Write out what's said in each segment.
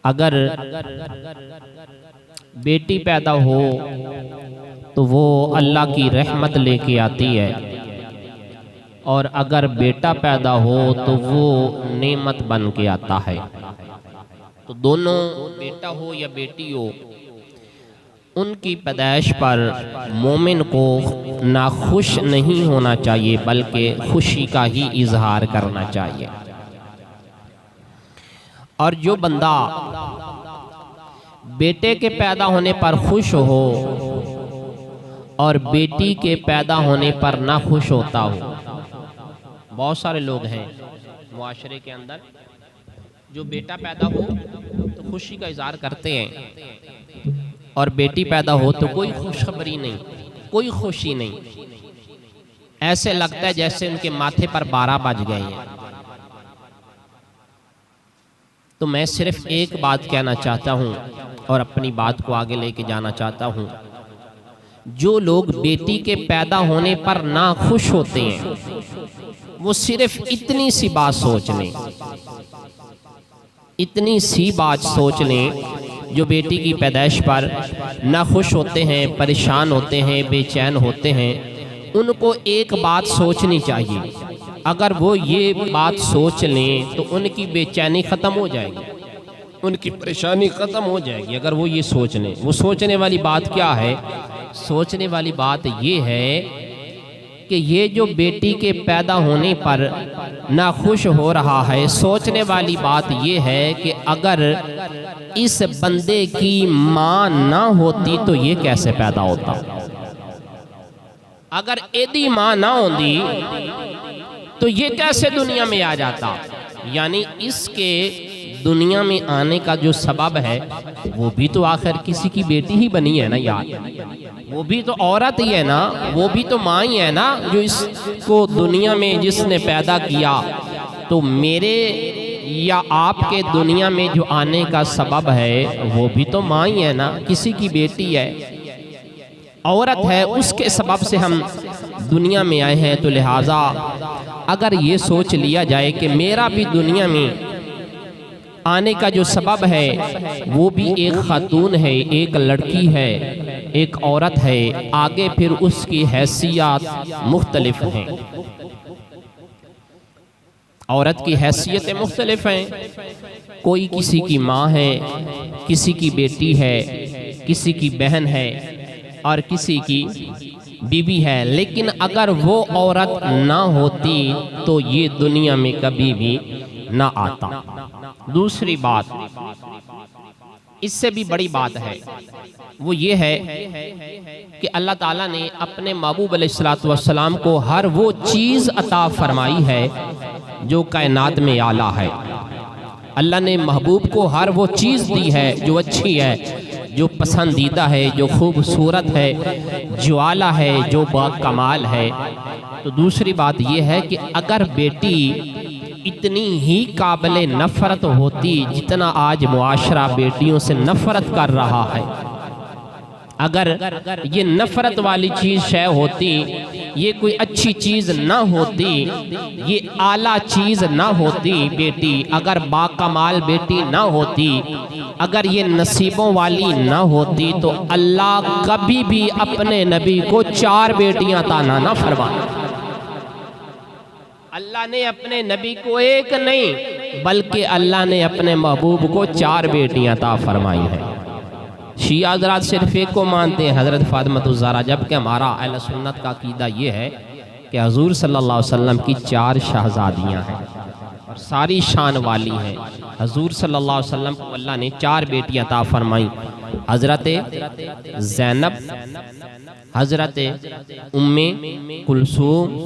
اگر بیٹی پیدا ہو تو وہ اللہ کی رحمت لے کے آتی ہے، اور اگر بیٹا پیدا ہو تو وہ نعمت بن کے آتا ہے۔ تو دونوں بیٹا ہو یا بیٹی ہو، ان کی پیدائش پر مومن کو ناخوش نہیں ہونا چاہیے بلکہ خوشی کا ہی اظہار کرنا چاہیے۔ اور جو بندہ بیٹے کے پیدا ہونے پر خوش ہو اور بیٹی کے پیدا ہونے پر نہ خوش ہوتا ہو، بہت سارے لوگ ہیں معاشرے کے اندر جو بیٹا پیدا ہو تو خوشی کا اظہار کرتے ہیں، اور بیٹی پیدا ہو تو کوئی خوشخبری نہیں، کوئی خوشی نہیں، ایسے لگتا ہے جیسے ان کے ماتھے پر 12 بج گئے ہیں۔ تو میں صرف ایک بات کہنا چاہتا ہوں اور اپنی بات کو آگے لے کے جانا چاہتا ہوں، جو لوگ بیٹی کے پیدا ہونے پر ناخوش ہوتے ہیں وہ صرف اتنی سی بات سوچ لیں، اتنی سی بات سوچ لیں، جو بیٹی کی پیدائش پر ناخوش ہوتے ہیں، پریشان ہوتے ہیں، بے چین ہوتے ہیں، ان کو ایک بات سوچنی چاہیے۔ اگر وہ یہ بات سوچ لیں تو ان کی بے چینی ختم ہو جائے گی، ان کی پریشانی ختم ہو جائے گی اگر وہ یہ سوچ لیں۔ وہ سوچنے والی بات کیا ہے؟ سوچنے والی بات یہ ہے کہ یہ جو بیٹی کے پیدا ہونے پر ناخوش ہو رہا ہے، سوچنے والی بات یہ ہے کہ اگر اس بندے کی ماں نہ ہوتی تو یہ کیسے پیدا ہوتا؟ اگر ایدی ماں نہ ہوتی تو یہ کیسے دنیا میں آ جاتا؟ یعنی اس کے دنیا میں آنے کا جو سبب ہے وہ بھی تو آخر کسی کی بیٹی ہی بنی ہے نا یار، وہ بھی تو عورت ہی ہے نا، وہ بھی تو ماں ہی ہے نا جو اس کو دنیا میں جس نے پیدا کیا۔ تو میرے یا آپ کے دنیا میں جو آنے کا سبب ہے وہ بھی تو ماں ہی ہے نا، کسی کی بیٹی ہے، عورت ہے، اس کے سبب سے ہم دنیا میں آئے ہیں۔ تو لہٰذا اگر یہ سوچ لیا جائے کہ میرا بھی دنیا میں آنے کا جو سبب ہے وہ بھی ایک خاتون ہے، ایک لڑکی ہے، ایک عورت ہے، آگے پھر اس کی حیثیت مختلف ہیں، عورت کی حیثیتیں مختلف ہیں، کوئی کسی کی ماں ہے، کسی کی بیٹی ہے، کسی کی بہن ہے اور کسی کی بیوی ہے، لیکن اگر وہ عورت نہ ہوتی تو یہ دنیا میں کبھی بھی نہ آتا۔ دوسری بات، اس سے بھی بڑی بات ہے، وہ یہ ہے کہ اللہ تعالیٰ نے اپنے محبوب علیہ السلام کو ہر وہ چیز عطا فرمائی ہے جو کائنات میں اعلیٰ ہے۔ اللہ نے محبوب کو ہر وہ چیز دی ہے جو اچھی ہے، جو پسندیدہ ہے، جو خوبصورت ہے، جو اعلیٰ ہے، جو با کمال ہے۔ تو دوسری بات یہ ہے کہ اگر بیٹی اتنی ہی قابل نفرت ہوتی جتنا آج معاشرہ بیٹیوں سے نفرت کر رہا ہے، اگر یہ نفرت والی چیز شے ہوتی، یہ کوئی اچھی چیز نہ ہوتی، یہ اعلیٰ چیز نہ ہوتی بیٹی، اگر باکمال بیٹی نہ ہوتی، اگر یہ نصیبوں والی نہ ہوتی تو اللہ کبھی بھی اپنے نبی کو 4 بیٹیاں عطا نہ فرماتا۔ اللہ نے اپنے نبی کو ایک نہیں بلکہ اللہ نے اپنے محبوب کو 4 بیٹیاں عطا فرمائی ہیں۔ شیعہ حضرات صرف ایک کو مانتے ہیں، حضرت فاطمہ الزہرا، جبکہ ہمارا اہل سنت کا عقیدہ یہ ہے کہ حضور صلی اللہ علیہ وسلم کی 4 شہزادیاں ہیں اور ساری شان والی ہیں۔ حضور صلی اللہ علیہ وسلم کو اللہ نے 4 بیٹیاں عطا فرمائیں، حضرت زینب، حضرت ام کلثوم،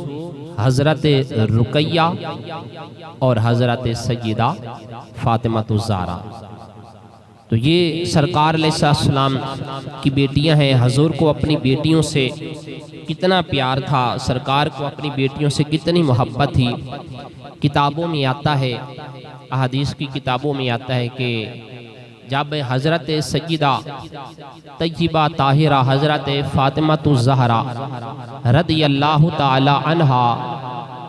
حضرت رقیہ اور حضرت سیدہ فاطمہ الزہرا۔ تو یہ سرکار علیہ السلام کی بیٹیاں ہیں۔ حضور کو اپنی بیٹیوں سے کتنا پیار تھا، سرکار کو اپنی بیٹیوں سے کتنی محبت تھی۔ کتابوں میں آتا ہے، احادیث کی کتابوں میں آتا ہے کہ جب حضرت سیدہ طیبہ طاہرہ حضرت فاطمہ الزہرا رضی اللہ تعالی عنہا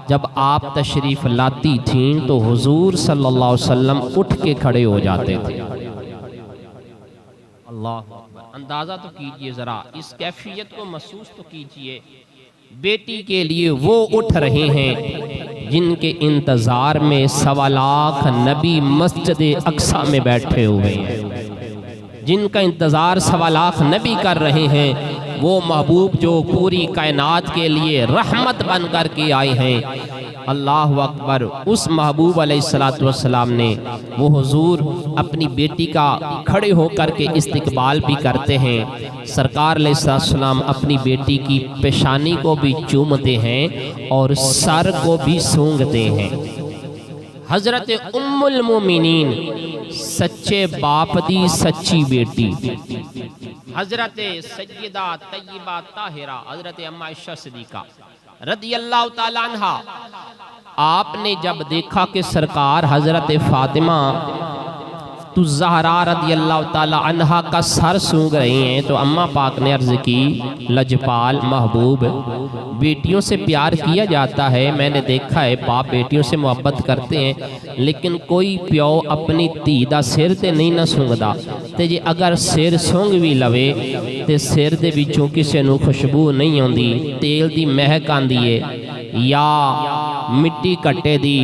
جب آپ تشریف لاتی تھیں تو حضور صلی اللہ علیہ وسلم اٹھ کے کھڑے ہو جاتے تھے۔ اللہ اکبر، اندازہ تو کیجئے ذرا، اس کیفیت کو محسوس تو کیجئے۔ بیٹی کے لیے وہ اٹھ رہے ہیں جن کے انتظار میں 1.25 لاکھ نبی مسجد اقصی میں بیٹھے ہوئے ہیں، جن کا انتظار 1.25 لاکھ نبی کر رہے ہیں، وہ محبوب جو پوری کائنات کے لیے رحمت بن کر کے آئے ہیں۔ اللہ اکبر، اس محبوب علیہ السلام نے وہ حضور اپنی بیٹی کا کھڑے ہو کر کے استقبال بھی کرتے ہیں۔ سرکار علیہ السلام اپنی بیٹی کی پیشانی کو بھی چومتے ہیں اور سر کو بھی سونگتے ہیں۔ حضرت ام المومنین، سچے باپ دی سچی بیٹی، حضرت سیدہ طیبہ طاہرہ حضرت ام عائشہ صدیقہ رضی اللہ تعالیٰ عنہ، آپ نے جب دیکھا کہ سرکار حضرت فاطمہ الزہرا رضی اللہ تعالیٰ عنہ کا سر سونگ رہی ہیں، تو اماں پاک نے عرض کی، لجپال محبوب، بیٹیوں سے پیار کیا جاتا ہے، میں نے دیکھا ہے باپ بیٹیوں سے محبت کرتے ہیں، لیکن کوئی پیو اپنی دھی دا سر تے نہیں نہ سونگدا، تے جے اگر سر سونگ بھی لوے تے سر دے وچوں کسے نو خوشبو نہیں ہوندی، تیل دی مہک آندی ہے، یا مٹی کٹے دی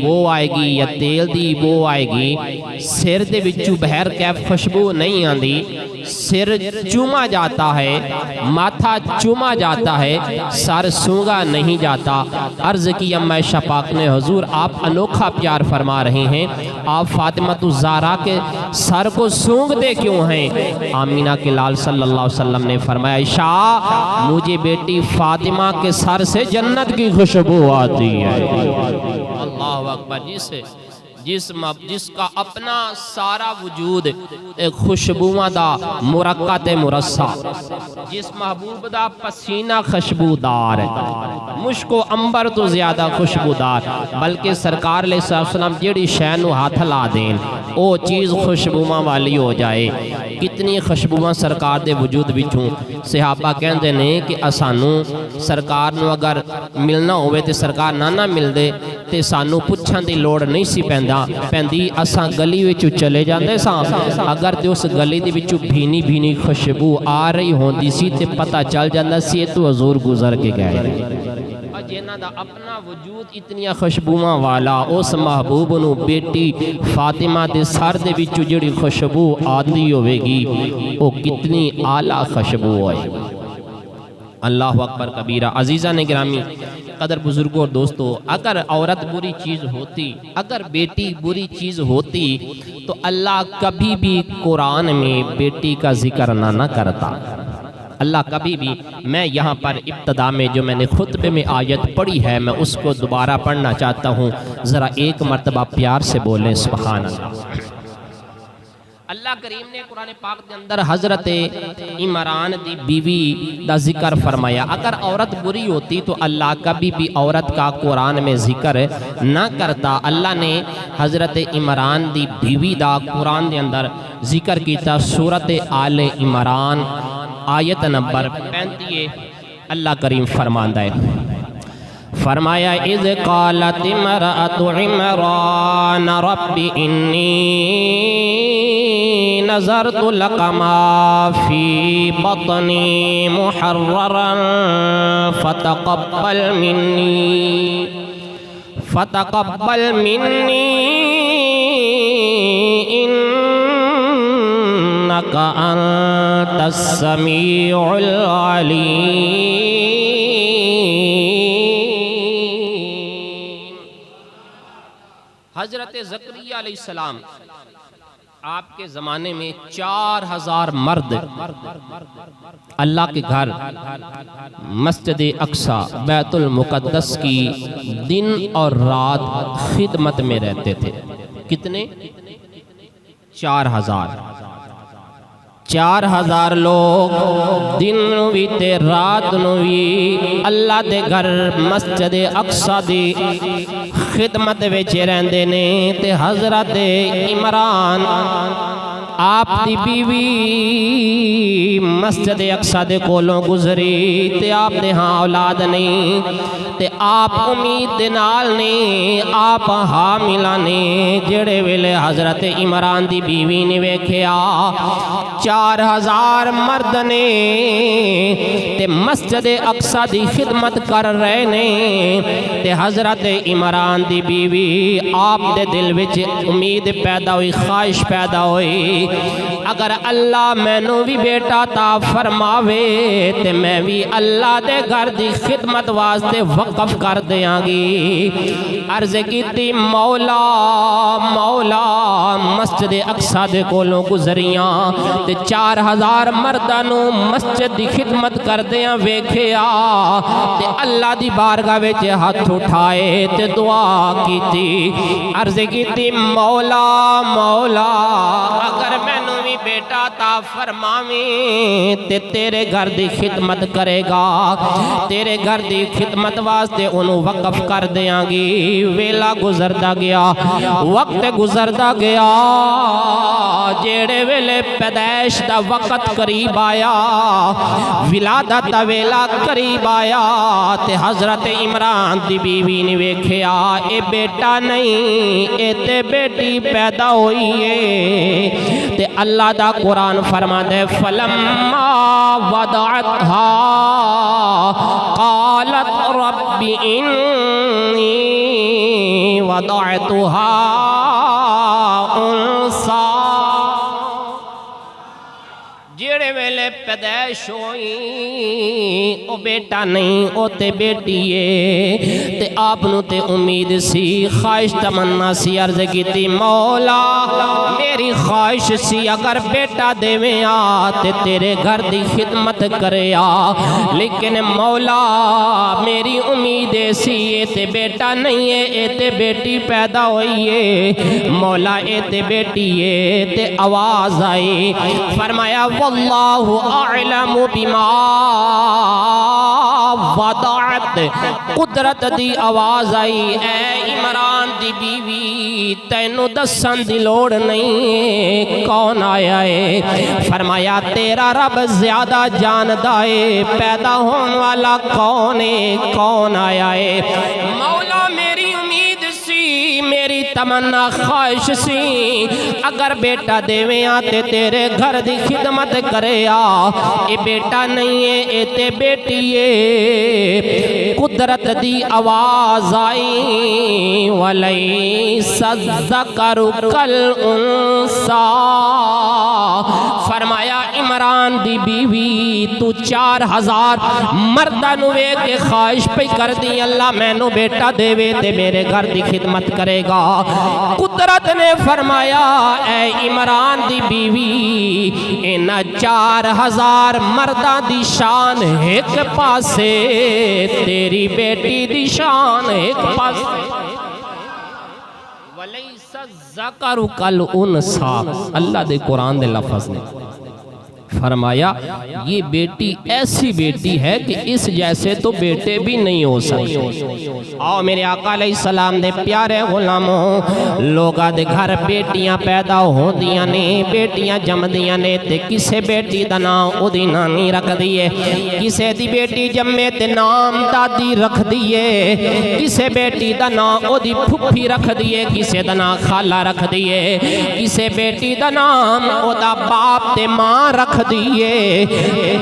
بو آئے گی یا تیل دی بو آئے گی، سر دے وچوں بہر کیف خوشبو نہیں آندی، سر چوما جاتا ہے، ماتھا چوما جاتا ہے، سر سونگا نہیں جاتا۔ عرض کی ام عائشہ پاک نے، حضور آپ انوکھا پیار فرما رہے ہیں، آپ فاطمہ الزہرا کے سر کو سونگتے کیوں ہیں؟ آمینہ کے لال صلی اللہ علیہ وسلم نے فرمایا، عائشہ مجھے بیٹی فاطمہ کے سر سے جنت کی خوشبو آتی ہے۔ اللہ اکبر، جس کا اپنا سارا وجود خوشبوواں دا مرکت مرصع، جس محبوب دا پسینہ خوشبودار، مشک و عنبر تو زیادہ خوشبودار، بلکہ سرکار علیہ السلام جیڑی شے نو ہاتھ لا دین او چیز خوشبوواں والی ہو جائے۔ کتنی خوشبوواں سرکار دے وجود وچوں، صحابہ کہندے نے کہ اسانو سرکار نو اگر ملنا ہوئے تے سرکار نہ مل دے تے سانو پچھن دی لوڑ نہیں سی پیندی، اساں گلی وچوں چلے جاندے ساں، اگر تے اس گلی دی وچوں بھینی بھینی خوشبو آ رہی ہوندی سی تے پتہ چل جاندا سی تو حضور گزر کے گئے۔ جنہ دا اپنا وجود اتنیا خوشبوواں والا، اس محبوب نو بیٹی فاطمہ دے سر دے وچوں جڑی خوشبو آتی ہوئے گی او کتنی اعلیٰ خوشبو ہوئے۔ اللہ اکبر کبیرہ۔ عزیزہ نے گرامی، قدر بزرگوں اور دوستو، اگر عورت بری چیز ہوتی، اگر بیٹی بری چیز ہوتی تو اللہ کبھی بھی قرآن میں بیٹی کا ذکر نہ کرتا۔ اللہ کبھی بھی، میں یہاں پر ابتدا میں جو میں نے خطبے میں آیت پڑھی ہے میں اس کو دوبارہ پڑھنا چاہتا ہوں، ذرا ایک مرتبہ پیار سے بولیں سبحان اللہ۔ اللہ کریم نے قرآن پاک کے اندر حضرت عمران دی بیوی دا ذکر فرمایا۔ اگر عورت بری ہوتی تو اللہ کبھی بھی عورت کا قرآن میں ذکر نہ کرتا۔ اللہ نے حضرت عمران دی بیوی دا قرآن دے اندر ذکر کیتا، سورۃ آل عمران آیت نمبر 35۔ اللہ کریم فرماندا ہے، فرمایا اذ قالت امرأۃ عمران رب انی نظرت لک ما فی بطنی محررا فتقبل منی انک انت السمیع العلیم۔ حضرت زکریا علیہ السلام، آپ کے زمانے میں 4000 مرد اللہ کے گھر مسجد اقصی بیت المقدس کی دن اور رات خدمت میں رہتے تھے۔ کتنے؟ 4000 لوگ دن نو بھی تے رات نو بھی اللہ دے گھر مسجد اقصی دی خدمت وچ رہندے نے۔ تے حضرت عمران آپ دی بیوی مسجد اقصی دے کولوں گزری تے آپ دے ہاں اولاد نہیں تے آپ امید دے نال نے آپ حاملہ نے جڑے ویلے حضرت عمران دی بیوی نے ویکھیا 4000 مرد نے تے مسجد اقصی دی خدمت کر رہے نے تے حضرت عمران دی بیوی آپ دے دل وچ امید پیدا ہوئی خواہش پیدا ہوئی اگر اللہ مینوں بھی بیٹا تا فرماوے تے میں بھی اللہ دے گھر دی خدمت واسطے وقف کر دیاں گی عرض کیتی مولا مولا مسجد اقصی دے کولوں گزریاں تے 4000 مرداں نوں مسجد دی خدمت کردیاں ویکھیا تے اللہ دی بارگاہ وچ ہاتھ اٹھائے تے دعا کیتی عرض کیتی مولا مولا اگر مینوں بھی بیٹا تا فرماویں تے تیرے گھر دی خدمت کرے گا تیرے گھر دی خدمت واسطے انہوں وقف کر دیاں گی ویلا گزردا گیا وقت گزردا گیا جیڑے ویلے پیدائش دا وقت قریب آیا ولادت دا ویلا قریب آیا تے حضرت عمران دی بیوی نے ویکھیا اے بیٹا نہیں اے تے بیٹی پیدا ہوئی ہے تے اللہ دا قرآن فرماتا ہے فلما وضعتها قالت رب انی وضعتها انثى جیڑے ویلے پیدائش ہوئی او بیٹا نہیں او تے بیٹی ہے تے آپ نو تے امید سی خواہش تمنا سی عرض کیتی مولا میری خواہش سی اگر بیٹا دیویں آ تے تیرے گھر دی خدمت کرے آ لیکن مولا میری امید سی اے تے بیٹا نہیں ہے اے تے بیٹی پیدا ہوئی ہے مولا اے تے بیٹی ہے تے آواز آئی فرمایا واللہ اعلم بما وضعت قدرت دی آواز آئی اے عمران دی بیوی تینو دسن دی لوڑ نہیں کون آیا ہے فرمایا تیرا رب زیادہ جاندا ہے پیدا ہون والا کون ہے کون آیا ہے مولا میری امید سی میری تمنا خواہش سی اگر بیٹا دیویں آتے تیرے گھر دی خدمت کرے آ اے بیٹا نہیں ہے اے تے بیٹی ہے قدرت دی آواز آئی وَلَيْسَ الذَّكَرُ كَالْأُنثَىٰ فرمایا عمران دی بیوی تو 4000 مردہ نوے کے خواہش پہ کر دی اللہ میں نو بیٹا دے وے تے میرے گھر دی خدمت کرے گا قدرت نے فرمایا اے عمران دی بیوی ان 4000 مردہ دی شان ایک پاسے تیری بیٹی دی شان ایک پاسے وَلَيْسَ الذَّكَرُ كَالْأُنثَىٰ اللہ دے قرآن دے لفظ نے فرمایا یہ بیٹی ایسی بیٹی ہے کہ اس جیسے تو بیٹے بھی نہیں ہو سکتے آؤ میرے آقا علیہ السلام دے پیارے غلاموں لوگا دے گھر بیٹیاں پیدا ہو دیاں نے بیٹیاں جم دیاں نے تے کسے بیٹی دا نام او دی نانی رکھ دیئے کسے دی بیٹی جمے تے نام دادی رکھ دیئے کسے بیٹی دا نام او دی پھپھی رکھ دیئے کسے دا نام خالہ رکھ دیئے کسے بیٹی دا نام او دا باپ تے ماں رکھ دیئے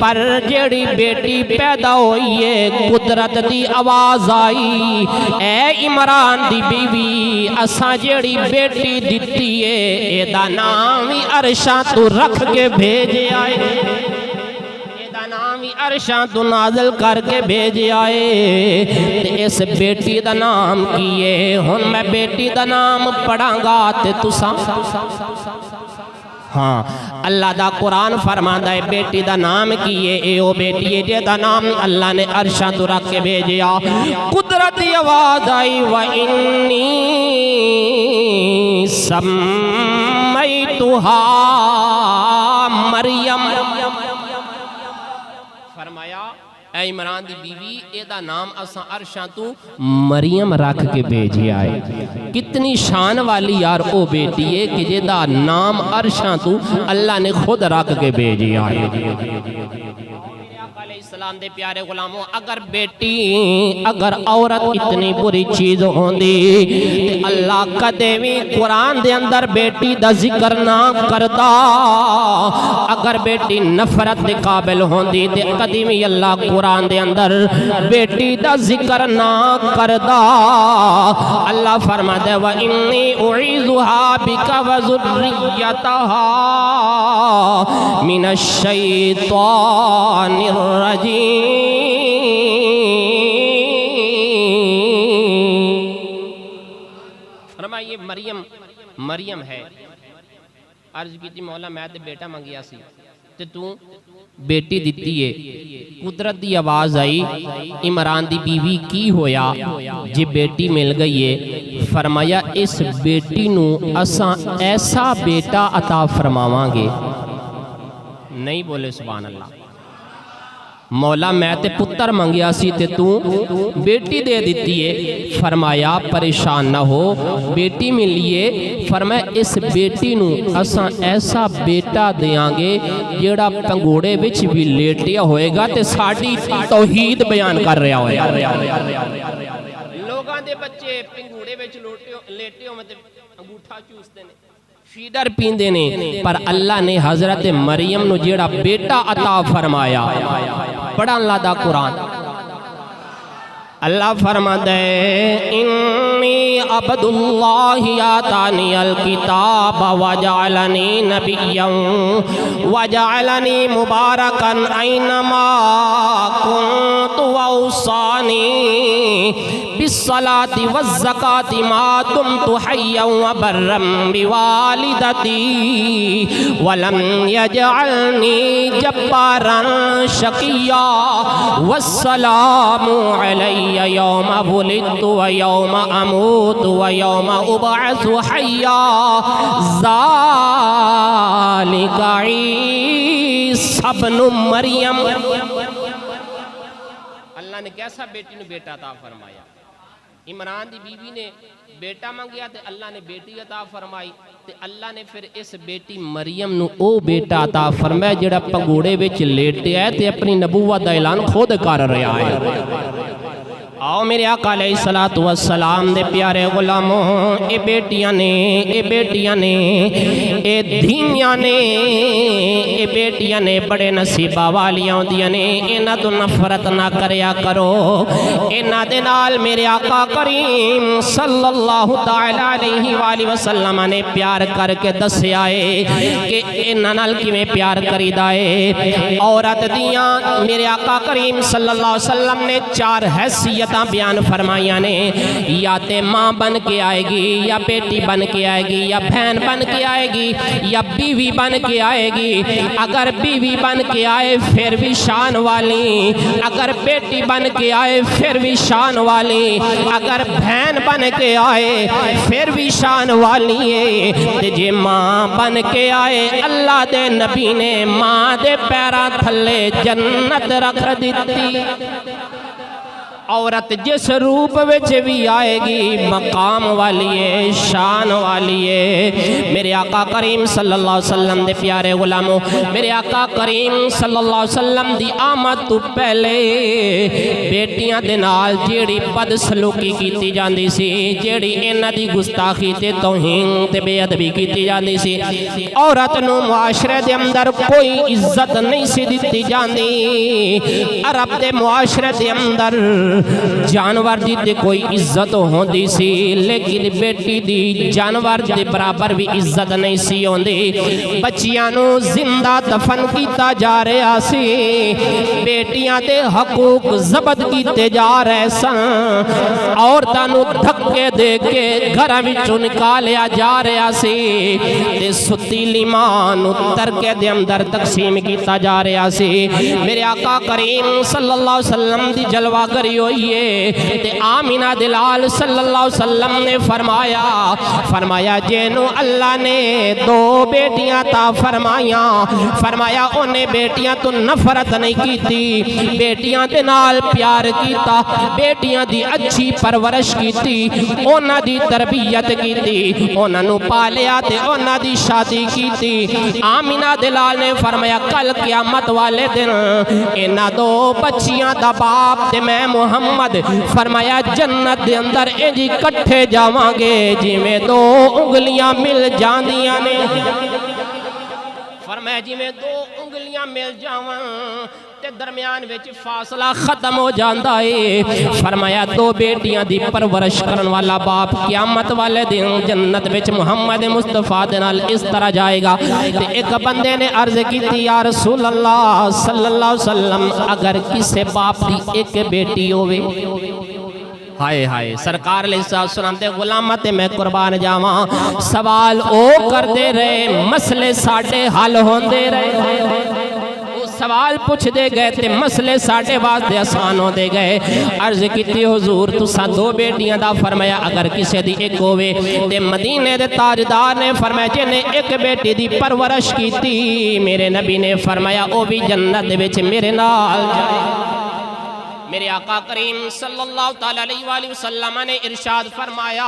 پر جیڑی بیٹی پیدا ہوئی ہے قدرت دی آواز آئی اے عمران دی بیوی اساں جیڑی بیٹی دیتی ہے اے دا نام ہی عرشاں تو رکھ کے بھیجے آئے نامی عرشاں تو نازل کر کے بھیجے آئے تے اس بیٹی دا نام کیے ہن میں بیٹی دا نام پڑھاں گا تے تساں ہاں اللہ دا قرآن فرماندا ہے بیٹی دا نام کیے اے او بیٹی ہے جے دا نام اللہ نے عرشاں تو رکھ کے بھیجیا قدرت دی آواز آئی وَإِنِّي سَمَّيْتُهَا مریم فرمایا اے عمران دی بیوی اے دا نام اساں عرشاں تو مریم رکھ کے بھیجیا ہے۔ کتنی شان والی یار او بیٹی ہے کہ جے دا نام عرشاں تو اللہ نے خود رکھ کے بھیجیا ہے۔ علیہ السلام دے پیارے غلاموں، اگر بیٹی اگر عورت اتنی بری چیز ہوندی تے اللہ کدے بھی قرآن دے اندر بیٹی دا ذکر نہ کردا۔ اگر بیٹی نفرت دے قابل ہوندی تے کدے بھی اللہ قرآن دے اندر بیٹی دا ذکر نہ کردا۔ اللہ فرماتا ہے وَإِنِّي أُعِيذُهَا بِكَ وَذُرِّيَّتَهَا مِنَ الشَّيْطَانِ فرمائیے مریم ہے، عرض کی تھی مولا میں تے بیٹا منگیا سی تے تو بیٹی دیتی ہے۔ قدرت دی آواز آئی عمران دی بیوی کی ہویا جی بیٹی مل گئی ہے؟ فرمایا اس بیٹی نو اساں ایسا بیٹا عطا فرماواں گے۔ نہیں بولے سبحان اللہ۔ مولا میں تے پتر منگیا سی تے تو بیٹی دے دیتی ہے۔ فرمایا پریشان نہ ہو، بیٹی ملیے۔ فرمایا اس بیٹی نو اساں ایسا بیٹا دیاں گے جیڑا پنگوڑے وچ بھی لیٹیا ہوئے گا تے ساڑی توحید بیان کر رہا ہوئے گا۔ لوگاں دے بچے پنگوڑے وچ لیٹے ہوئے تے انگوٹھا چوستے نے، فیڈر پیندے نے، پر اللہ نے حضرت مریم نو جیڑا بیٹا عطا فرمایا۔ پڑھا اللہ دا قرآن، اللہ فرماتا ہے انی عبد اللہ آتانی الکتاب وجعلنی نبیا وجعلنی مبارکا اینما کنت واوصانی بالصلاة والزکاة ما دمت حیا وبرا بوالدتی ولم یجعلنی جبارا شقیا والسلام علی یوم ولدت و یوم اموت و یوم ابعث حیا ذالک عیسی ابن مریم۔ اللہ نے کیسا بیٹی نے بیٹا عطا فرمایا؟ عمران دی بیوی نے بیٹا منگیا تے اللہ نے بیٹی عطا فرمائی تے اللہ نے پھر اس بیٹی مریم نو او بیٹا عطا فرمایا جڑا پنگوڑے وچ لیٹیا ہے تے اپنی نبوت دا اعلان خود کر رہا ہے۔ آؤ میرے آقا علیہ السلام دے پیارے غلاموں، اے بیٹیاں نے، اے بیٹیاں نے، اے دھیاں نے، اے بیٹیاں نے بڑے نصیبہ والیاں ہوندیاں نے۔ انہاں تو نفرت نہ کریا کرو، انہاں دے نال میرے آقا کریم صلی اللہ تعالی علیہ وآلہ وسلم نے پیار کر کے دسیا ہے کہ انہاں نال کیویں پیار کریدا ہے۔ عورت دیاں میرے آقا کریم صلی اللہ علیہ وسلم نے چار حیثیت بیان فرمائیاں نے، یا تے ماں بن کے آئے گی، یا بیٹی بن کے آئے گی، یا بہن بن کے آئے گی، یا بیوی بن کے آئے گی۔ اگر بیوی بن کے آئے پھر بھی شان والی، اگر بیٹی بن کے آئے پھر بھی شان والی، اگر بہن بن کے آئے پھر بھی شان والی ہے۔ جے ماں بن کے آئے اللہ دے نبی نے ماں دے پیراں تھلے جنت رکھ دیتی۔ عورت جس روپ وچ بھی آئے گی مقام والی ہے، شان والی ہے۔ میرے آقا کریم صلی اللہ علیہ وسلم دے پیارے غلاموں، میرے آقا کریم صلی اللہ علیہ وسلم دی آمد تو پہلے بیٹیاں دے نال جیڑی بد سلوکی کیتی جاندی سی، جیڑی انہاں دی گستاخی تے توہین تے بے ادبی کیتی جاندی سی، عورت نو معاشرے دے اندر کوئی عزت نہیں سی دتی جاندی۔ عرب دے معاشرے دے اندر جانور دی تے کوئی عزت ہوندی سی، لیکن بیٹی دی جانور دے برابر بھی عزت نہیں سی ہوندی۔ بچیاں نو زندہ دفن کیتا جا رہا سی، بیٹیاں دے حقوق ضبط کیتے جا رہے سن، عورتاں نو دھکے دے کے گھراں وچوں نکالیا جا رہا سی، تے ستیلی ماں نو ترکے دے اندر تقسیم کیتا جا رہا سی۔ میرے آقا کریم صلی اللہ علیہ وسلم دی جلوہ گری ہوئیے تے آمینہ دلال صلی اللہ علیہ وسلم نے فرمایا جینو اللہ نے دو بیٹیاں تا فرمایا انہیں بیٹیاں تو نفرت نہیں کیتی، بیٹیاں دے نال پیار کیتا، بیٹیاں دی اچھی پرورش کیتی، انہاں دی تربیت کیتی، انہاں نو پالیا تے انہاں دی شادی کیتی۔ آمینہ دلال نے فرمایا کل قیامت والے دن انہاں دو بچیاں دا باپ تے میں محمد فرمایا جنت دے اندر انجی کٹھے جاواں گے جی میں دو انگلیاں مل جاندیاں نے، فرمایا جی میں دو انگلیاں مل جاواں تے درمیان وچ فاصلہ ختم ہو جاندا ہے۔ فرمایا دو بیٹیاں دی پرورش کرن والا باپ قیامت والے دن جنت وچ محمد مصطفیٰ دے نال اس طرح جائے گا۔ تے ایک بندے نے عرض کیتی یا رسول اللہ صلی اللہ علیہ وسلم اگر کسے باپ دی ایک بیٹی ہوئے، ہائے سرکار علیہ السلام دے غلامت میں قربان جاواں، سوال او کر دے رہے مسئلے ساڑھے حل ہون دے رہے، سوال پوچھ دے گئے تے مسئلے ساڑھے واسطے آسان ہو دے گئے۔ عرض کیتی حضور تساں دو بیٹیاں دا فرمایا اگر کسے دی ایک ہوئے تے مدینے دے تاجدار نے فرمایا جنہیں ایک بیٹی دی پرورش کیتی میرے نبی نے فرمایا او بھی جنت وچ میرے نال جائے۔ میرے آقا کریم صلی اللہ علیہ وآلہ وسلم نے ارشاد فرمایا،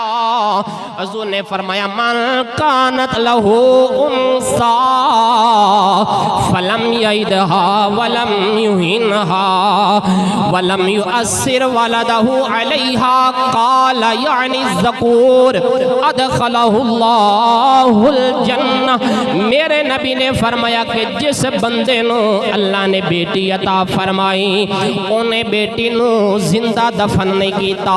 حضور نے فرمایا من کانت لہو انسا فلم یعدہا ولم یہنہا ولم یؤثر ولدہ علیہا قال یعنی الذکور ادخلہ اللہ الجنہ۔ میرے نبی نے فرمایا کہ جس بندے نو اللہ نے بیٹی عطا فرمائی انہیں بیٹی نو زندہ دفن نہیں کیتا،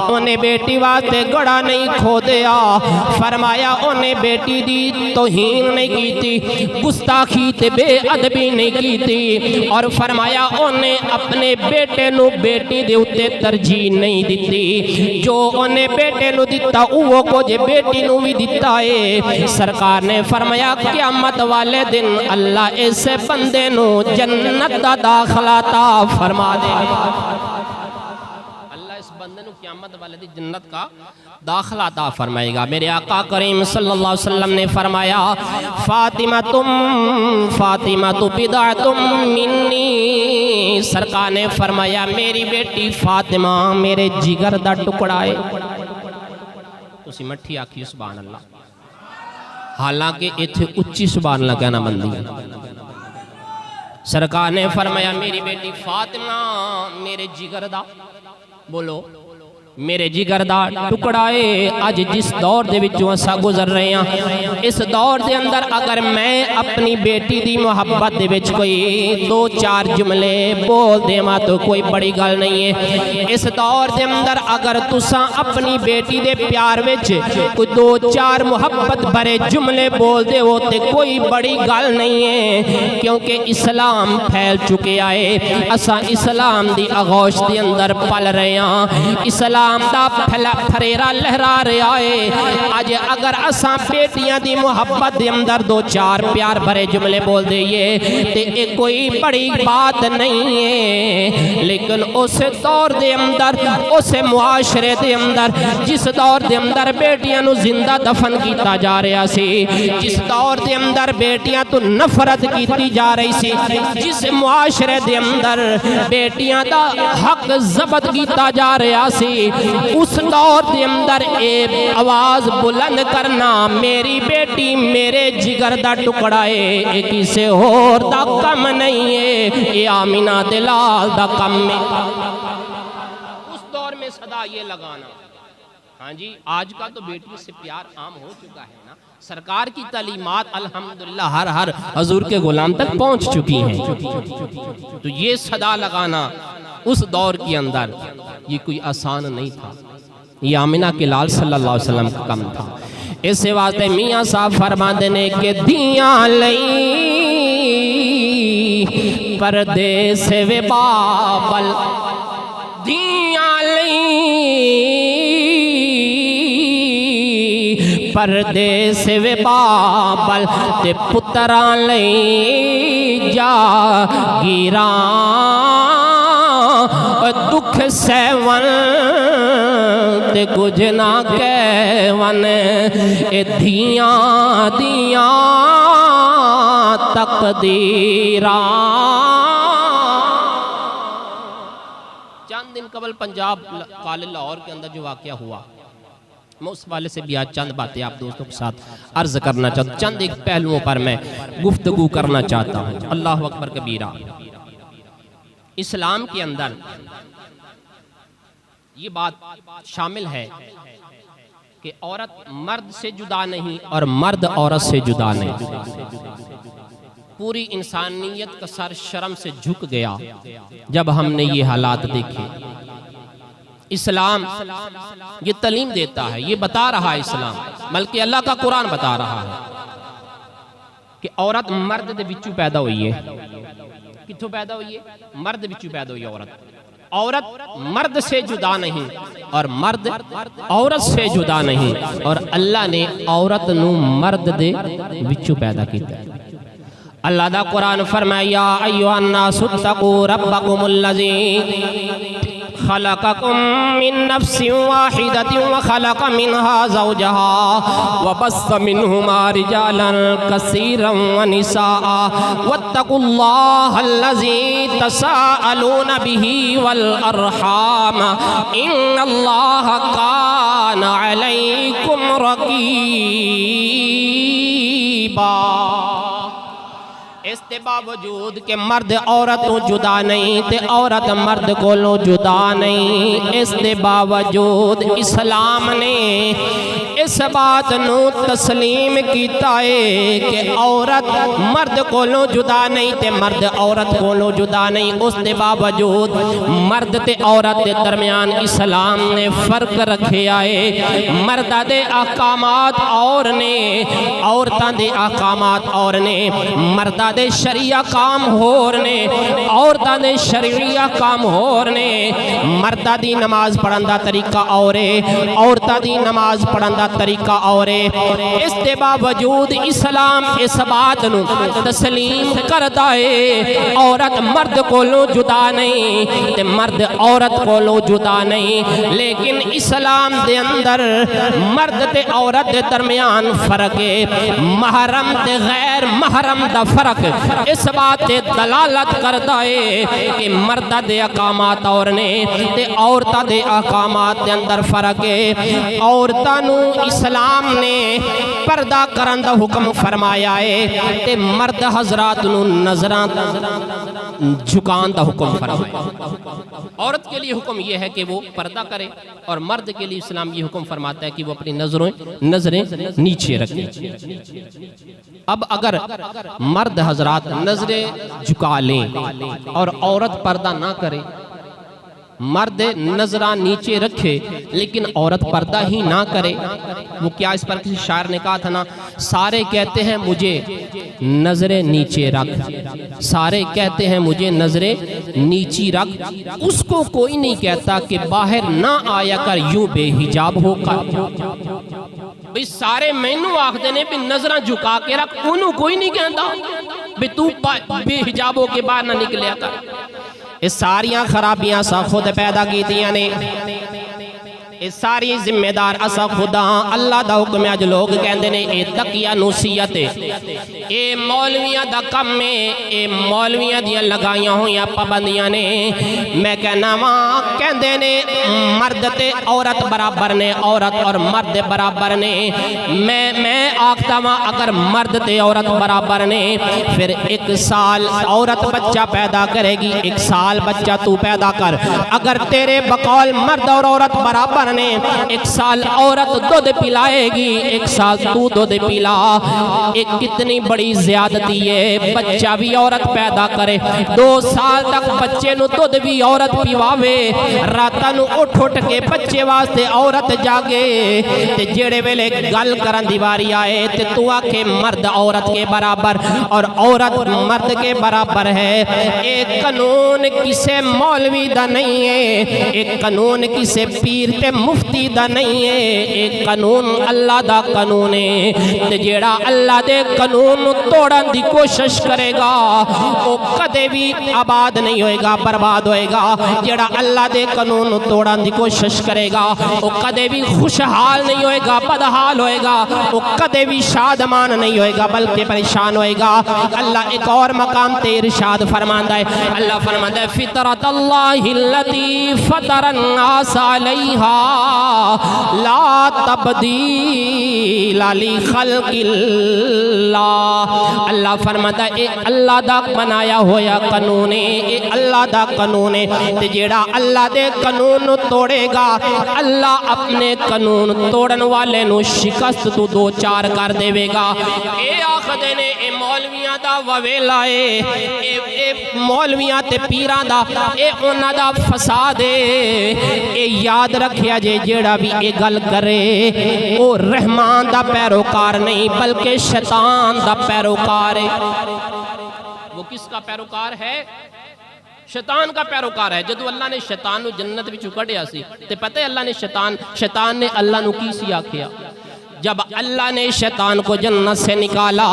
انہیں بیٹی واسطے گڑا نہیں کھو دیا، فرمایا انہیں بیٹی دی توہین نہیں کیتی، گستاخی تے بے ادبی نہیں کیتی، اور فرمایا انہیں اپنے بیٹے نو بیٹی دے اتے ترجیح نہیں دیتی، جو انہیں بیٹے نو دیتا وہ کو جے بیٹی نو بھی دیتا ہے۔ سرکار نے فرمایا قیامت والے دن اللہ ایسے بندے نو جنت دا داخلہ عطا فرما دے، اللہ اس بندے نو قیامت والے دی جنت کا داخلہ عطا فرمائے گا۔ میرے آقا کریم صلی اللہ علیہ وسلم نے فرمایا فاطمہ بضعۃ منی، سرکار نے فرمایا میری بیٹی فاطمہ میرے جگر دا ٹکڑا ہے۔ تسی مٹھی آکھی سبحان اللہ، حالانکہ ایتھے اچھی سبحان اللہ کہنا بندی ہے۔ سرکار نے فرمایا میری بیٹی فاطمہ میرے جگر دا، بولو میرے جگر دا ٹکڑا ہے۔ آج جس دور دے وچوں اسا گزر رہے ہیں، اس دور دے اندر اگر میں اپنی بیٹی دی محبت دے وچ کوئی دو چار جملے بول دے ماں تو کوئی بڑی گل نہیں ہے۔ اس دور دے اندر اگر تساں اپنی بیٹی دے پیار وچ کوئی دو چار محبت بھرے جملے بول دے ہو تے کوئی بڑی گل نہیں ہے، کیونکہ اسلام پھیل چکے آئے، اساں اسلام دی آغوش دے اندر پل رہے ہیں، اسلام دا پھریرا لہرا رہا ہے۔ آج اگر اساں بیٹیاں دی محبت دے اندر دو چار پیار بھرے جملے بول دئیے تے ایک کوئی بڑی بات نہیں ہے، لیکن اس دور دے اندر اس معاشرے دے اندر جس دور دے اندر بیٹیاں نو زندہ دفن کیتا جا رہا سی، جس دور دے اندر بیٹیاں تو نفرت کیتی جا رہی سی، جس معاشرے دے اندر بیٹیاں دا حق ضبط کیتا جا رہا سی، اس دور دے اندر ایک آواز بلند کرنا میری بیٹی میرے جگر دا ٹکڑا ہے، یہ کسے اور دا کم نہیں ہے، یہ آمینہ دلال دا کم ہے۔ اس دور میں صدا یہ لگانا، ہاں جی آج کا تو بیٹی سے پیار عام ہو چکا ہے نا، سرکار کی تعلیمات الحمدللہ ہر حضور کے غلام تک پہنچ چکی ہیں، تو یہ صدا لگانا اس دور کے اندر یہ کوئی آسان نہیں تھا، یہ آمینہ کے لال صلی اللہ علیہ وسلم کا کم تھا۔ اس واسطے میاں صاحب فرماندے نے کہ دیاں لئی پردے سے وے بابل، دیاں لئی پردے سے وے بابل تے پتران لئی جا گیران دکھ سہون تے کچھ نہ کہون اے دھیاں دیاں تقدیراں۔ چند دن قبل پنجاب کالج لاہور کے اندر جو واقعہ ہوا، میں اس والے سے بھی آج چند باتیں آپ دوستوں کے ساتھ عرض کرنا چاہتا ہوں، چند ایک پہلوؤں پر میں گفتگو کرنا چاہتا ہوں۔ اللہ اکبر کبیرہ۔ اسلام کے اندر یہ بات شامل ہے کہ عورت مرد سے جدا نہیں اور مرد عورت سے جدا نہیں۔ پوری انسانیت کا سر شرم سے جھک گیا جب ہم نے یہ حالات دیکھے۔ اسلام یہ تعلیم دیتا ہے، یہ بتا رہا ہے اسلام، بلکہ اللہ کا قرآن بتا رہا ہے کہ عورت مرد دے وچوں پیدا ہوئی ہے۔ کتھوں پیدا ہوئی ہے؟ مرد وچوں پیدا ہوئی ہے عورت۔ عورت مرد سے جدا نہیں اور مرد عورت سے جدا نہیں، اور اللہ نے عورت نو مرد دے وچوں پیدا کیتا ہے۔ اللہ دا قرآن فرمایا ایھا الناس اتقوا ربکم الذی خلقکم من نفس واحدۃ وخلق منها زوجها وبث منهما رجالا كثيرا ونساء واتقوا الله الذي تساءلون به والارحام ان الله كان عليكم رقيبا۔ اس دے باوجود کہ مرد عورت تو جدا نہیں تے عورت مرد کو جدا نہیں، اس دے باوجود اسلام نے اس بات نو تسلیم کیتا ہے کہ عورت مرد کو جدا نہیں تے مرد عورت کو جدا نہیں۔ اس دے باوجود مرد تے عورت دے درمیان اسلام نے فرق رکھے آئے۔ مردہ دے احکامات اور نے، عورتاں دے احکامات اور نے، مردہ دے شریعہ کام ہور نے، عورتاں دے شریعہ کام ہور نے۔ مردہ دی نماز پڑھن دا طریقہ اور ہے، عورتاں دی نماز پڑھن دا طریقہ اور ہے۔ اس دے باوجود اسلام اس بات نو تسلیم کرتا ہے عورت مرد کو جدا نہیں تے مرد عورت کو جدا نہیں، لیکن اسلام دے اندر مرد تے عورت دے درمیان فرق ہے۔ محرم تے غیر محرم دا فرق اس بات تے دلالت کرتا ہے کہ مردہ دے احکامات اور نے تے عورتہ دے احکامات دے اندر فرق ہے۔ عورتاں نو اسلام نے پردہ کرن دا حکم فرمایا ہے تے مرد حضرات نو نظراں جھکان دا حکم فرمایا ہے۔ عورت کے لیے حکم یہ ہے کہ وہ پردہ کرے، اور مرد کے لیے اسلام یہ حکم فرماتا ہے کہ وہ اپنی نظریں نیچے رکھے۔ اب اگر مرد حضرات نظریں جھکا لیں اور عورت پردہ نہ کرے، مرد نظرہ نیچے رکھے لیکن عورت پردہ ہی نہ کرے، وہ کیا؟ اس پر کسی شاعر نے کہا تھا نا، سارے کہتے ہیں مجھے نظریں نیچے رکھ، سارے کہتے ہیں مجھے نظریں نیچی رکھ، اس کو کوئی نہیں کہتا کہ باہر نہ آیا کر یوں بے حجاب ہو کر۔ بھئی سارے مینوں آکھدے نے بھی نظریں جھکا کے رکھ، انہوں کوئی نہیں کہتا بھی تو بے حجاب ہو کے باہر نہ نکلیا کر۔ اس ساریاں خرابیاں سا خود پیدا کی دیاں نے، اس ساری ذمہ دار اسا خدا۔ اللہ دا حکم اج لوگ کہندے نے اے تقیہ نصیحت ہے، اے مولویاں دا کم ہے، اے مولویاں دیاں لگائیاں ہویاں پابندیاں نے۔ میں کہنا واں کہندے نے مرد تے عورت برابر نے، عورت اور مرد برابر نے۔ میں آکھتا واں اگر مرد تے عورت برابر نے، پھر 1 سال عورت بچہ پیدا کرے گی، 1 سال بچہ تو پیدا کر۔ اگر تیرے بقول مرد اور عورت برابر نے، 1 سال عورت دودھ پلائے گی، 1 سال تو دودھ پلا۔ ایک کتنی بڑی زیادتی ہے، بچہ بھی عورت پیدا کرے، 2 سال تک بچے نو دودھ بھی عورت پیواوے، راتاں نو اٹھ کے بچے واسطے عورت جاگے، تے جیڑے ویلے گل کرن دی واری آئے تے تو آکھے مرد عورت کے برابر اور عورت مرد کے برابر ہے۔ ایک قانون کسے مولوی دا نہیں ہے، ایک قانون کسے پیر تے مفتی دا نہیں ہے، ایک قانون اللہ دا قانون ہے تے جیڑا اللہ دے قانون توڑن دی کوشش کرے گا وہ کدے بھی آباد نہیں ہوئے گا، برباد ہوئے گا۔ جیڑا اللہ دے قانون توڑن دی کوشش کرے گا وہ کدے بھی خوشحال نہیں ہوئے گا، بدحال ہوئے گا، وہ کدے بھی شادمان نہیں ہوئے گا بلکہ پریشان ہوئے گا۔ اللہ ایک اور مقام تے ارشاد فرماندا ہے، اللہ فرماندا ہے فطرت اللہ التی فطر الناس علیہا لا تبدیل لخلق اللہ۔ اللہ فرماندا ہے اے اللہ دا بنایا ہویا قانون ہے، اے اللہ دا قانون ہے تے جیڑا اللہ دے قانون توڑے گا اللہ اپنے قانون توڑن والے نو شکست تو دو چار کر دے گا۔ اے آخدے نے اے مولویاں دا وویلا اے، اے مولویاں تے پیراں دا اے انہاں دا فساد اے۔ اے یاد رکھیا جے جیڑا بھی اے گل کرے او رحمان دا پیروکار نہیں بلکہ شیطان دا پیروکار ہے۔ وہ کس کا پیروکار ہے؟ شیطان کا پیروکار ہے۔ جدو اللہ نے شیطان نو جنت وچوں کڈیا سی تے پتہ ہے اللہ نے شیطان نے اللہ نو کی سی آکھیا؟ جب اللہ نے شیطان کو جنت سے نکالا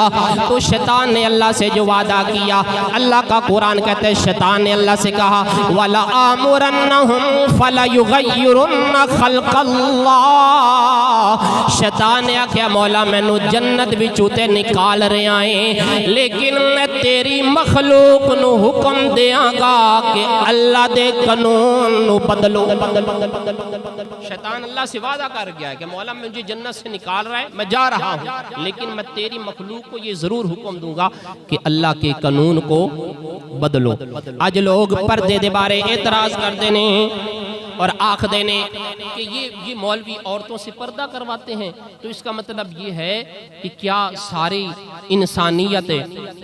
تو شیطان نے اللہ سے جو وعدہ کیا، اللہ کا قرآن کہتے ہیں شیطان نے اللہ سے کہا وَلَآمُرَنَّهُمْ فَلَيُغَيِّرُنَّ خَلْقَ اللَّهِ۔ شیطان نے کہا مولا میں نو جنت وچوں تے نکال رہے آئیں لیکن میں تیری مخلوق نو حکم دیاں گا کہ اللہ دے قانون نو بدلو۔ شیطان اللہ سے وعدہ کر گیا ہے کہ مولا مجھے جنت سے نکال رہا ہے، میں جا رہا ہوں لیکن میں تیری مخلوق کو یہ ضرور حکم دوں گا کہ اللہ کے قانون کو بدلو۔ آج لوگ پردے دے بارے اعتراض کر دینے اور آخ دینے کہ یہ مولوی عورتوں سے پردہ کرواتے ہیں تو اس کا مطلب یہ ہے کہ کیا ساری انسانیت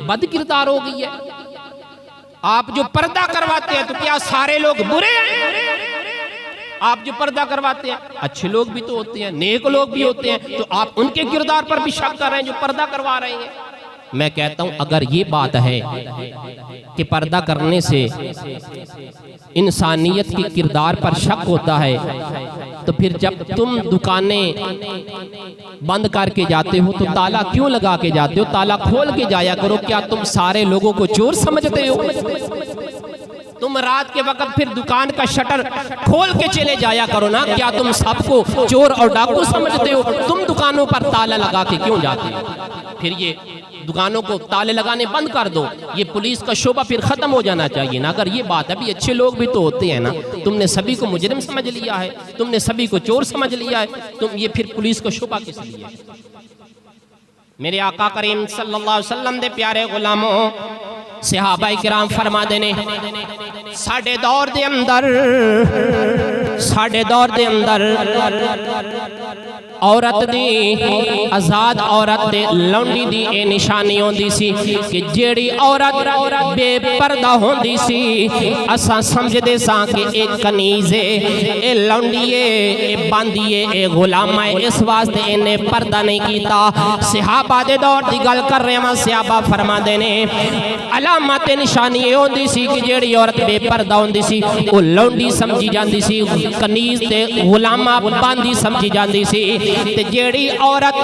بد کردار ہو گئی ہے؟ آپ جو پردہ کرواتے ہیں تو کیا سارے لوگ برے ہیں؟ آپ جو پردہ کرواتے ہیں اچھے لوگ بھی تو ہوتے ہیں، نیک لوگ بھی ہوتے ہیں، تو آپ ان کے کردار پر بھی شک کر رہے ہیں جو پردہ کروا رہے ہیں۔ میں کہتا ہوں اگر یہ بات ہے کہ پردہ کرنے سے انسانیت کی کردار پر شک ہوتا ہے تو پھر جب تم دکانیں بند کر کے جاتے ہو تو تالا کیوں لگا کے جاتے ہو؟ تالا کھول کے جایا کرو۔ کیا تم سارے لوگوں کو چور سمجھتے ہو؟ تم رات کے وقت پھر دکان کا شٹر کھول کے چلے جایا کرو نا۔ کیا تم سب کو چور اور ڈاکو سمجھتے ہو؟ تم دکانوں پر تالا لگا کے کیوں جاتے ہو؟ پھر یہ دکانوں کو تالے لگانے بند کر دو، یہ پولیس کا شعبہ پھر ختم ہو جانا چاہیے نا۔ اگر یہ بات ہے بھی اچھے لوگ بھی تو ہوتے ہیں نا، تم نے سبھی کو مجرم سمجھ لیا ہے، تم نے سبھی کو چور سمجھ لیا ہے، تم یہ پھر پولیس کا شعبہ کس لیے؟ میرے آقا کریم صلی اللہ علیہ وسلم دے پیارے غلاموں صحابہ کرام فرما دینے ساڑھے دور دے اندر عورت دی آزاد عورت دے لونڈی دی اے نشانی ہوندی سی کہ جیڑی عورت بے پردہ ہوندی سی اساں سمجھ دے ساں کہ ایک کنیز ہے، اے لونڈی ہے، اے باندی ہے، اے غلام ہے، اس واسطے انہیں پردہ نہیں کیتا۔ صحابہ دے دور دی گل کر رہے ہیں، صحابہ فرما دینے علامت نشانی ہوندی سی کہ جیڑی عورت بے پردہ ہوندی سی وہ لونڈی سمجھی جاندی سی، کنیز تے غلامہ باندی سمجھی جاندی سی، تے جیڑی عورت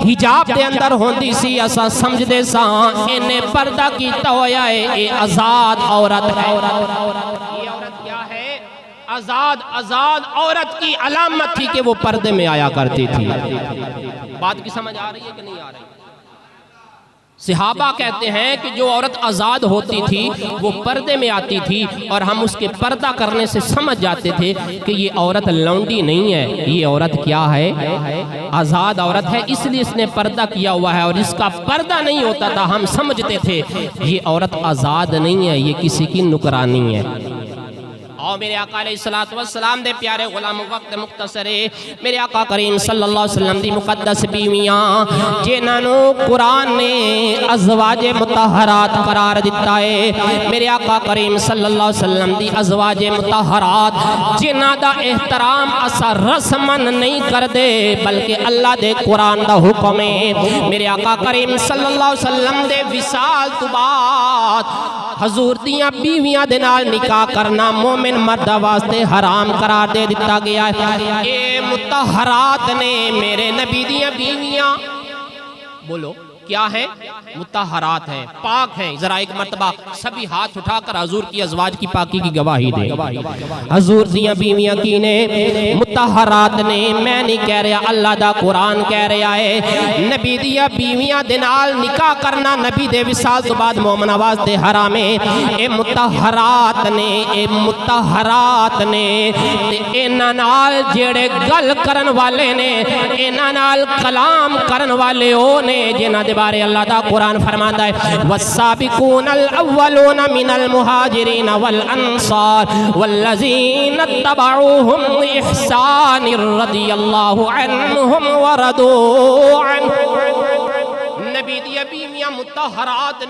حجاب دے اندر ہوندی سی اسا سمجھ دے ساں انہیں پردہ کیتا ہویا ہے، اے آزاد عورت ہے۔ یہ عورت کیا ہے؟ آزاد عورت کی علامت تھی کہ وہ پردے میں آیا کرتی تھی۔ بات کی سمجھ آ رہی ہے کہ نہیں آ رہی؟ صحابہ کہتے ہیں کہ جو عورت آزاد ہوتی تھی وہ پردے میں آتی تھی اور ہم اس کے پردہ کرنے سے سمجھ جاتے تھے کہ یہ عورت لونڈی نہیں ہے، یہ عورت کیا ہے؟ آزاد عورت ہے، اس لیے اس نے پردہ کیا ہوا ہے، اور اس کا پردہ نہیں ہوتا تھا ہم سمجھتے تھے یہ عورت آزاد نہیں ہے، یہ کسی کی نکرانی ہے۔ اور میرے آقا علیہ السلام دے پیارے غلام وقت مختصر ہے، میرے آقا کریم صلی اللہ علیہ وسلم دی مقدس بیویاں جنہوں قرآن نے ازواج مطہرات قرار دیتا ہے، میرے آقا کریم صلی اللہ علیہ وسلم دی ازواج مطہرات جنہ دا احترام اسا رسمن نہیں کر دے بلکہ اللہ دے قرآن دا حکم ہے۔ میرے آقا کریم صلی اللہ علیہ وسلم دے وصال تو بعد حضور دیاں بیویاں دے نال نکاح کرنا مومن مومن مرد واسطے حرام قرار دے دیتا گیا ہے۔ اے متحرات نے میرے نبی دیاں بیویاں، بولو کیا ہیں؟ متحرات ہیں، پاک ہیں۔ ذرا ایک مرتبہ سبھی ہاتھ اٹھا کر حضور کی ازواج کی پاکی کی گواہی دیں۔ حضور دیاں بیویاں کی نے متحرات نے، میں نہیں کہہ رہا، اللہ دا قرآن کہہ رہا ہے نبی دیاں بیویاں دے نال نکاح کرنا نبی دے وصال تو بعد مومن واسطے حرام ہے۔ اے متحرات نے، اے متحرات نے، تے انہاں نال جڑے گل کرن والے نے، انہاں نال کلام کرن والے او نے جنہاں دے بارے اللہ دا قرآن فرماتا ہے والسابقون الاولون من المہاجرین والانصار والذین اتبعوہم بإحسان رضی اللہ عنہم ورضوا عنہ۔ نبی دیاں بیویاں متحرات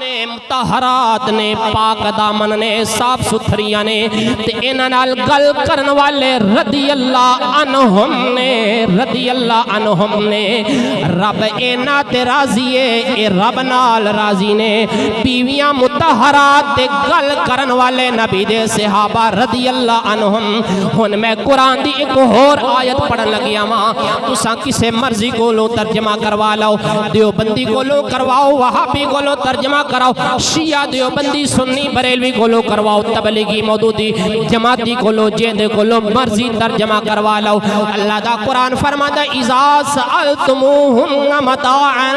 نے پاک دامن نے صاف ستھریاں نے تے انہاں نال گل کرن والے رضی اللہ عنہم نے رب انہاں تے راضی ہے، اے رب نال راضی نے۔ بیویاں متحرات تے گل کرن والے نبی دے صحابہ رضی اللہ عنہم۔ ہن میں قرآن دی ایک اور آیت پڑھن لگیا ماں، تساں کسے مرضی کو لو ترجمہ کروا لو، دیوبندی کو لو کرواؤ، وہابی کو لو ترجمہ کراؤ، شیعہ دیوبندی سنی بریلوی کو لو کرواؤ، تبلیغی مودودی جماعتی کو لو جیندے کو لو مرضی ترجمہ کروا لو۔ اللہ دا قرآن فرماتا اذا سألتموہن متاعا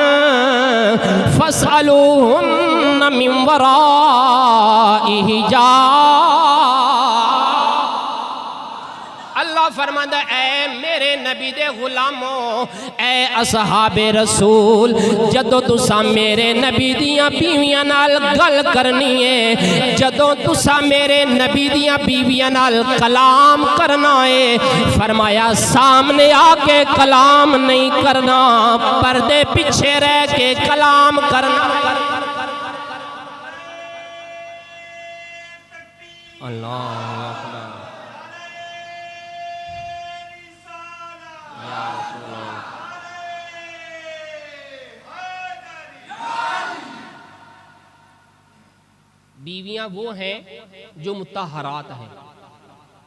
فاسألوہن من وراء حجاب۔ اللہ فرماتا اے میرے نبی دے غلاموں، اے اصحاب رسول، جدو تسا میرے نبی دیاں بیویاں نال گل کرنی ہے، جدو تسا میرے نبی دیاں بیویاں نال کلام کرنا ہے، فرمایا سامنے آ کے کلام نہیں کرنا، پردے پیچھے رہ کے کلام کرنا۔ اللہ اکبر۔ بیویاں وہ ہیں جو متحرات ہیں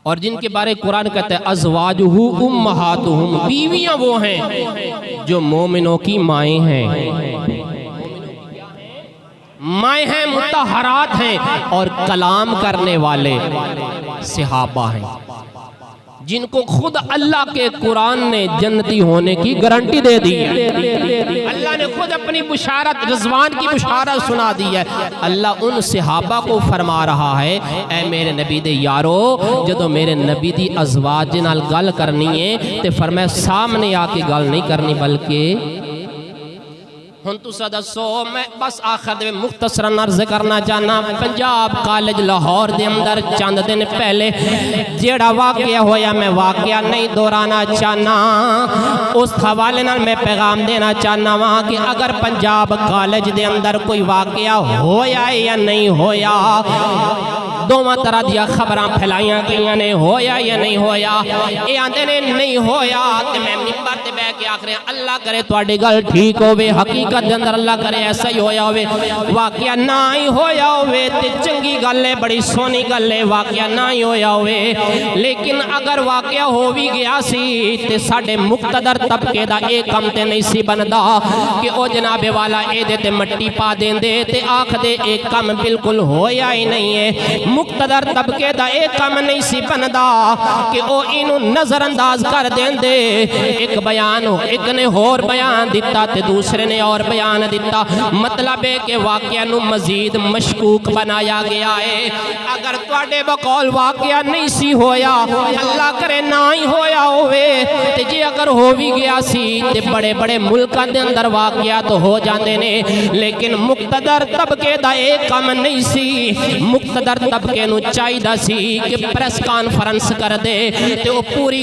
اور جن کے بارے قرآن کہتا ہے ازواجہ امہاتہم، بیویاں وہ ہیں جو مومنوں کی مائیں ہیں، مائیں ہیں، متحرات ہیں اور کلام کرنے والے صحابہ ہیں جن کو خود اللہ کے قرآن نے جنتی ہونے کی گارنٹی دے دی ہے۔ اللہ نے خود اپنی بشارت، رضوان کی بشارت سنا دی ہے۔ اللہ ان صحابہ کو فرما رہا ہے اے میرے نبی دے یارو، جدو میرے نبی دی ازواج نال گل کرنی ہے تے فرمایا سامنے آ کے گل نہیں کرنی بلکہ ہن تو دسو، میں بس آخر دے مختصراً عرض کرنا چاہنا، پنجاب کالج لاہور دے اندر چند دن پہلے جیڑا واقعہ ہویا میں واقعہ نہیں دہرانا چاہنا، اس حوالے نال میں پیغام دینا چاہنا وہاں کہ اگر پنجاب کالج دے اندر کوئی واقعہ ہویا یا نہیں ہویا، دوواں طرح دیا خبراں پھیلائیاں گئیاں نے، ہویا یا نہیں ہویا، اے آندے نے نہیں ہویا تے میں منبر تے بیٹھ کے آکھ رہے ہیں اللہ کرے تواڈی گل ٹھیک ہوے، حقیقت دے اندر اللہ کرے ایسا ہی ہویا ہوئے، واقعہ نہ ہی ہویا ہوئے تے چنگی گل ہے، بڑی سونی گل ہے، واقعہ نہ ہی ہویا ہوئے، لیکن اگر واقعہ ہو بھی گیا سی تے ساڈے مقتدر طبقے دا ایک کم تے نہیں سی بندا کہ او جناب والا اے دے تے مٹی پا دیندے تے آکھ دے ایک کم بالکل ہویا ہی نہیں ہے۔ مقتدر طبقے دا ایک کم نہیں سی بندا کہ او انہوں نظر انداز کر دیندے، ایک بیان ہو، ایک نے اور بیان دیتا تے دوسرے نے اور بیان دیتا، مطلب ہے کہ واقعہ نو مزید مشکوک بنایا گیا ہے۔ اگر تواڈے بقول واقعہ نہیں سی ہویا، اللہ کرے نہ ہی ہویا ہوئے تے جے اگر ہو بھی گیا سی تے بڑے بڑے ملکاں دے اندر واقعات ہو جاندے نے، لیکن مقتدر طبقے دا ایک کم نہیں سی۔ مقتدر طبقے نو چاہیدا سی کہ پریس کانفرنس کر دے تے وہ پوری